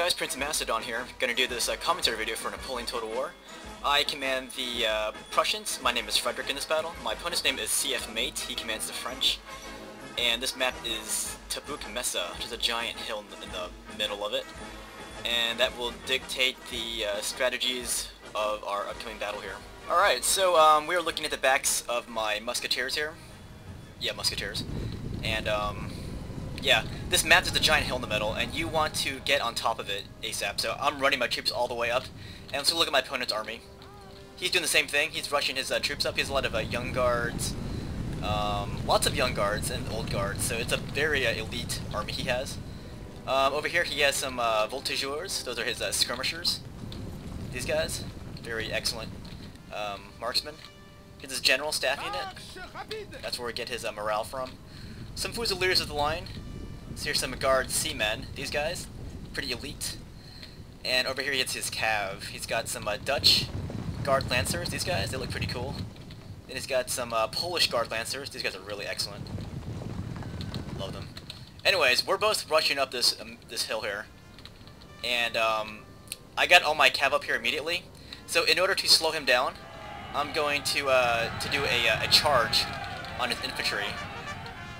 guys, PrinceofMacedon here. Gonna do this commentary video for Napoleon Total War. I command the Prussians. My name is Frederick in this battle. My opponent's name is cfmate. He commands the French. And this map is Mesa, which is a giant hill in the middle of it. And that will dictate the strategies of our upcoming battle here. Alright, so we are looking at the backs of my musketeers here. Yeah, musketeers. And yeah, this map is a giant hill in the middle, and you want to get on top of it ASAP. So I'm running my troops all the way up, and let's look at my opponent's army. He's doing the same thing. He's rushing his troops up. He has a lot of young guards, lots of young guards and old guards. So it's a very elite army he has. Over here he has some voltigeurs. Those are his skirmishers. These guys, very excellent marksmen. He has his general staff unit. That's where we get his morale from. Some fusiliers of the line. So here's some guard seamen. These guys, pretty elite. And over here he has his cav. He's got some Dutch guard lancers. These guys, they look pretty cool. Then he's got some Polish guard lancers. These guys are really excellent. Love them. Anyways, we're both rushing up this this hill here, and I got all my cav up here immediately. So in order to slow him down, I'm going to do a charge on his infantry,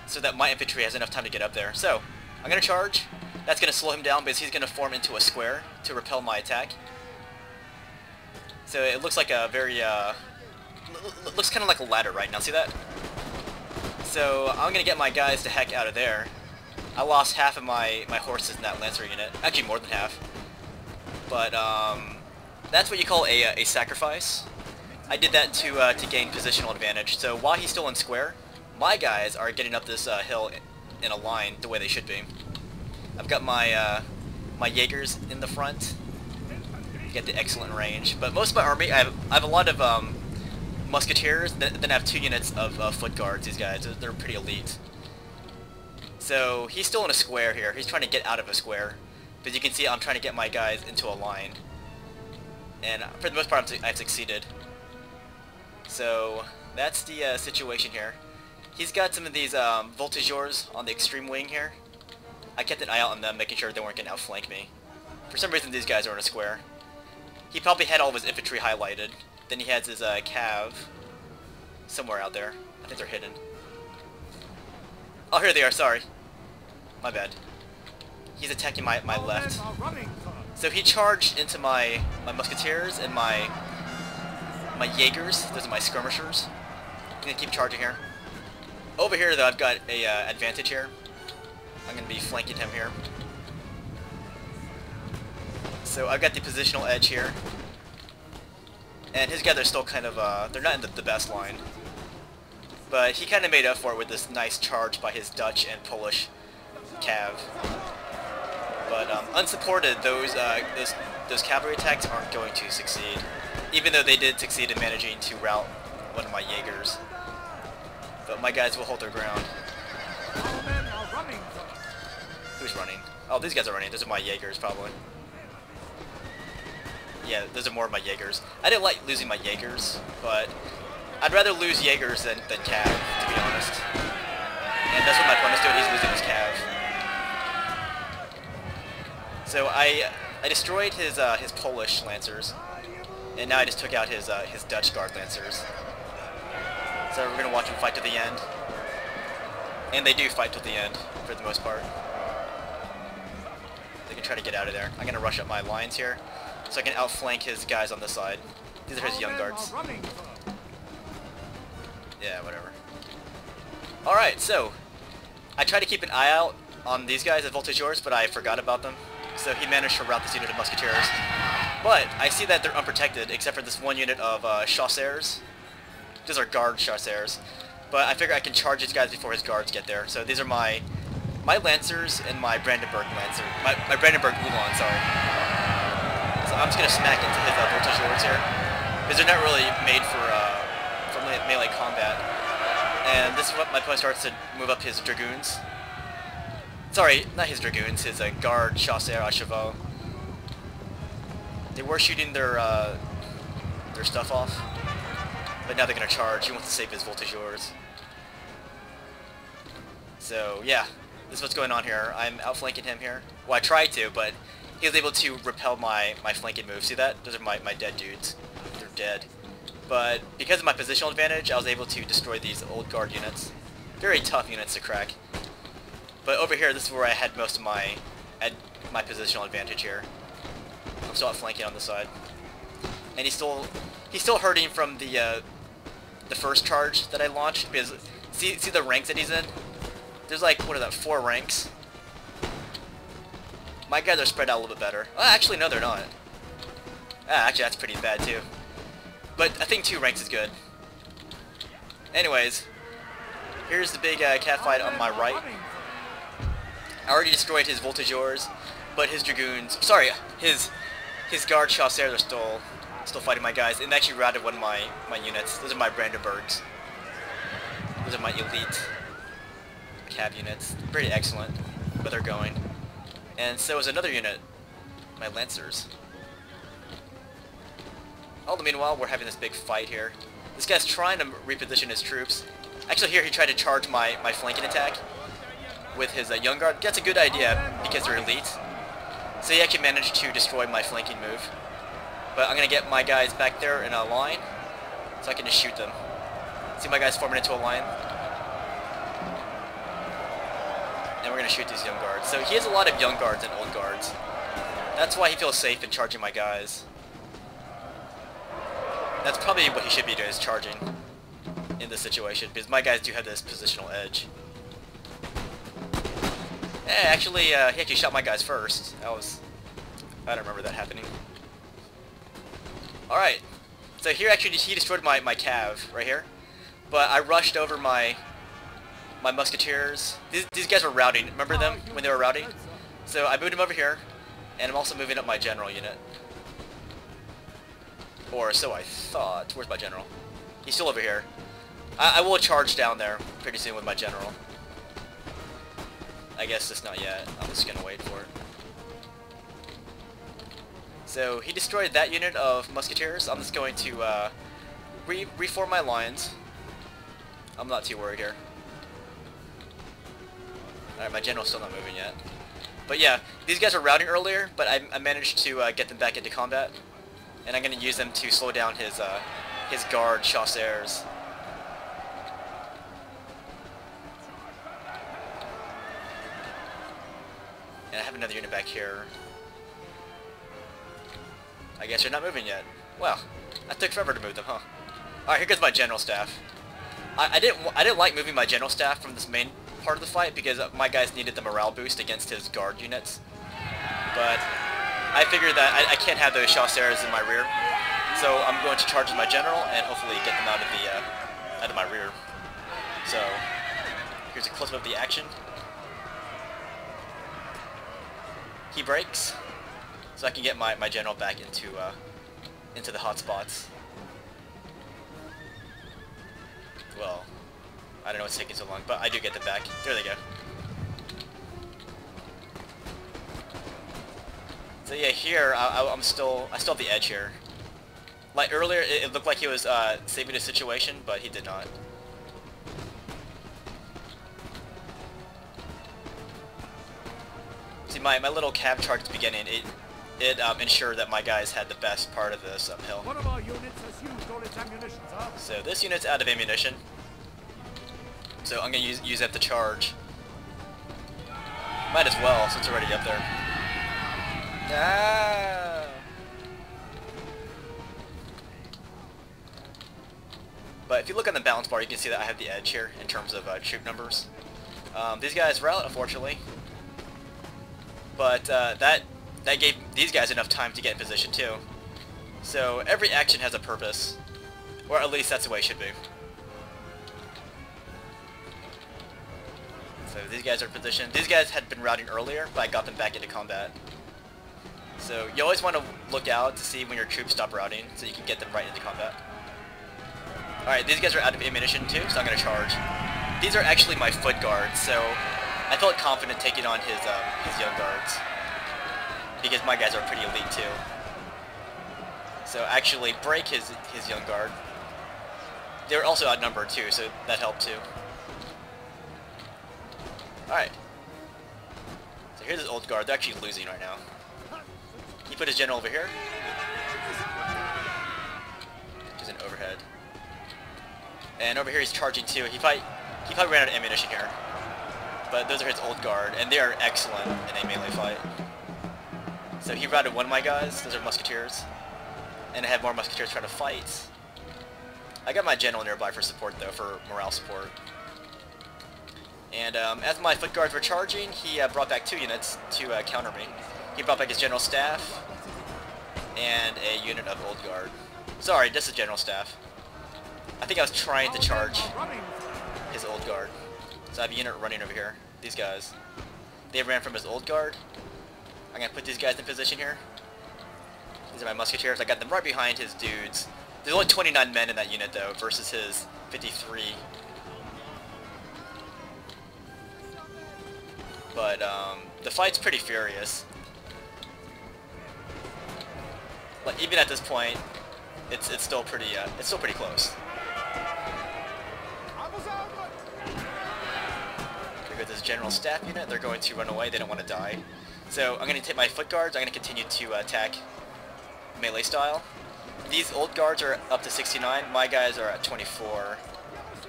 so that my infantry has enough time to get up there. So I'm going to charge. That's going to slow him down because he's going to form into a square to repel my attack. So it looks like a very looks kind of like a ladder right now. See that? So I'm going to get my guys to heck out of there. I lost half of my horses in that lancer unit. Actually more than half. But that's what you call a sacrifice. I did that to gain positional advantage. So while he's still in square, my guys are getting up this hill in a line the way they should be. I've got my my Jaegers in the front. You get the excellent range. But most of my army, I have a lot of musketeers. Then I have 2 units of foot guards. These guys, they're pretty elite. So he's still in a square here. He's trying to get out of a square. But you can see I'm trying to get my guys into a line. And for the most part, I've succeeded. So that's the situation here. He's got some of these voltigeurs on the extreme wing here. I kept an eye out on them, making sure they weren't going to outflank me. For some reason, these guys are in a square. He probably had all of his infantry highlighted. Then he has his cav somewhere out there. I think they're hidden. Oh, here they are, sorry. My bad. He's attacking my left. So he charged into my musketeers and my Jaegers. Those are my skirmishers. I'm going to keep charging here. Over here, though, I've got a advantage here. I'm going to be flanking him here. So I've got the positional edge here. And his guys are still kind of, they're not in the best line. But he kind of made up for it with this nice charge by his Dutch and Polish cav. But unsupported, those cavalry attacks aren't going to succeed. Even though they did succeed in managing to rout one of my Jaegers. But my guys will hold their ground. Who's running? Oh, these guys are running. Those are my Jaegers, probably. Yeah, those are more of my Jaegers. I didn't like losing my Jaegers, but I'd rather lose Jaegers than cav, to be honest. And that's what my opponent's doing. He's losing his cav. So I destroyed his Polish lancers, and now I just took out his Dutch guard lancers. So we're gonna watch them fight to the end, and they do fight to the end for the most part. They can try to get out of there. I'm gonna rush up my lines here, so I can outflank his guys on this side. These are his young guards. Yeah, whatever. Alright, so I tried to keep an eye out on these guys at voltigeurs, but I forgot about them. So he managed to rout this unit of musketeers. But I see that they're unprotected, except for this one unit of chasseurs. These are guard chasseurs. But I figure I can charge these guys before his guards get there. So these are my lancers and my Brandenburg lancer. My Brandenburg Ulan, sorry. So I'm just going to smack into his voltigeurs here. Because they're not really made for melee combat. And this is what my opponent starts to move up his dragoons. Sorry, not his dragoons, his guard chasseurs à cheval. They were shooting their stuff off, but now they're gonna charge. He wants to save his voltigeurs. So yeah, this is what's going on here. I'm outflanking him here. Well, I tried to, but he was able to repel my flanking move. See that? Those are my dead dudes. They're dead. But because of my positional advantage, I was able to destroy these old guard units. Very tough units to crack. But over here, this is where I had most of my positional advantage here. I'm still outflanking on this side, and he's still hurting from the first charge that I launched. Because see the ranks that he's in. There's like, what are that, 4 ranks. My guys are spread out a little bit better. Well, actually, no, they're not. Actually, that's pretty bad too. But I think 2 ranks is good. Anyways, here's the big cat fight on my right. I already destroyed his voltigeurs, but his dragoons, sorry, his guard chasseurs are still fighting my guys, and actually routed one of my units. Those are my Brandenburgs. Those are my elite cav units. Pretty excellent, but they're going. And so is another unit, my Lancers. All the meanwhile, we're having this big fight here. This guy's trying to reposition his troops. Actually, here he tried to charge my flanking attack with his Young Guard. That's a good idea because they're elite. So he actually managed to destroy my flanking move. But I'm going to get my guys back there in a line so I can just shoot them. See my guys forming into a line? And we're going to shoot these Young Guards. So he has a lot of Young Guards and Old Guards. That's why he feels safe in charging my guys. That's probably what he should be doing, is charging in this situation, because my guys do have this positional edge. Actually, he actually shot my guys first. I don't remember that happening. Alright, so here actually he destroyed my cav right here, but I rushed over my musketeers. These guys were routing. Remember them when they were routing? So I moved them over here, and I'm also moving up my general unit. Or so I thought. Where's my general? He's still over here. I will charge down there pretty soon with my general. I guess just not yet. I'm just gonna wait for it. So he destroyed that unit of musketeers. I'm just going to reform my lines. I'm not too worried here. Alright, my general's still not moving yet. But yeah, these guys were routing earlier, but I managed to get them back into combat. And I'm going to use them to slow down his guard chasseurs. And I have another unit back here. I guess you're not moving yet. Well, that took forever to move them, huh? Alright, here goes my general staff. I didn't like moving my general staff from this main part of the fight because my guys needed the morale boost against his guard units. But I figured that I can't have those chasseurs in my rear, so I'm going to charge my general and hopefully get them out of my rear. So here's a close-up of the action. He breaks, so I can get my general back into the hot spots. Well, I don't know what's taking so long, but I do get them back. There they go. So yeah, here I still have the edge here. Like earlier, it looked like he was saving the situation, but he did not. See, my little cav charge at the beginning, it ensured that my guys had the best part of this uphill. One of our units has used all its ammunition, sir. So this unit's out of ammunition. So I'm gonna use that to charge. Might as well, since it's already up there. Ah! But if you look on the balance bar, you can see that I have the edge here in terms of troop numbers. These guys rout, unfortunately, but that gave these guys enough time to get in position too. So every action has a purpose, or at least that's the way it should be. So these guys are positioned. These guys had been routing earlier, but I got them back into combat. So you always want to look out to see when your troops stop routing, so you can get them right into combat. Alright, these guys are out of ammunition too, so I'm going to charge. These are actually my foot guards, so I felt confident taking on his young guards, because my guys are pretty elite too. So actually break his young guard. They were also outnumbered too, so that helped too. Alright. So here's his old guard. They're actually losing right now. He put his general over here. Just an overhead. And over here he's charging too. He probably ran out of ammunition here. But those are his old guard, and they are excellent in a melee fight. So he routed one of my guys. Those are musketeers. And I have more musketeers trying to fight. I got my general nearby for support though, for morale support. And as my foot guards were charging, he brought back 2 units to counter me. He brought back his general staff and a unit of old guard. Sorry, this is general staff. I think I was trying to charge his old guard. So I have a unit running over here. These guys. They ran from his old guard. I'm going to put these guys in position here. These are my musketeers. I got them right behind his dudes. There's only 29 men in that unit though, versus his 53. But the fight's pretty furious. Like even at this point, it's still pretty close. Here goes this general staff unit. They're going to run away. They don't want to die. So I'm going to take my foot guards. I'm going to continue to attack melee style. These old guards are up to 69. My guys are at 24.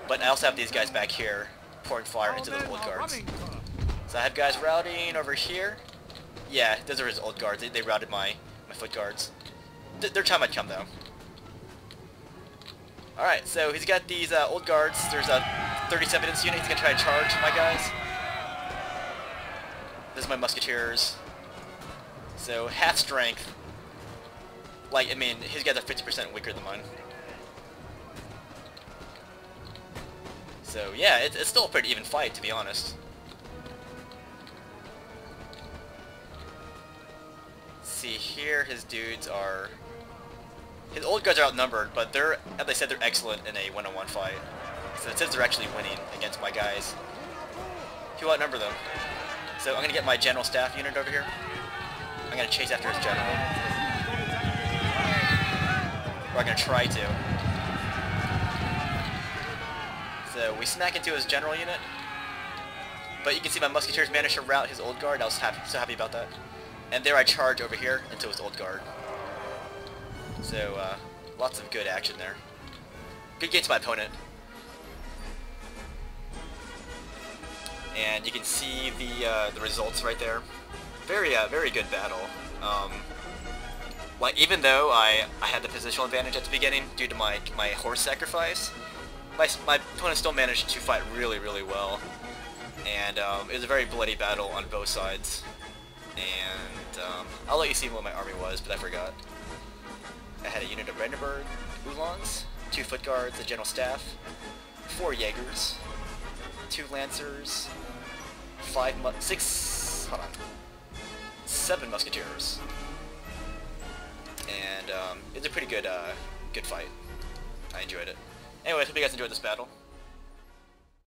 But I also have these guys back here pouring fire into those old guards. So I have guys routing over here. Yeah, those are his old guards. They routed my foot guards. Their time might come though. Alright, so he's got these old guards. There's a 37 inch unit. He's going to try to charge my guys. This is my musketeers. So half strength. Like, I mean, his guys are 50% weaker than mine. So yeah, it's still a pretty even fight, to be honest. See here, his dudes are... His old guards are outnumbered, but they're, as I said, they're excellent in a one-on-one fight. So it says they're actually winning against my guys who outnumber them. So I'm going to get my general staff unit over here. I'm going to chase after his general. Or I'm going to try to. So we smack into his general unit. But you can see my musketeers managed to rout his old guard. I was so happy about that. And there I charge over here into his old guard. So, lots of good action there. Good game to my opponent. And you can see the results right there. Very good battle. Like, even though I had the positional advantage at the beginning due to my horse sacrifice, my opponent still managed to fight really well. And it was a very bloody battle on both sides. And I'll let you see what my army was, but I forgot. I had a unit of Brandenburg Uhlans, 2 foot guards, a general staff, 4 Jaegers, 2 lancers, 7 musketeers, and it's a pretty good fight. I enjoyed it. Anyway, I hope you guys enjoyed this battle.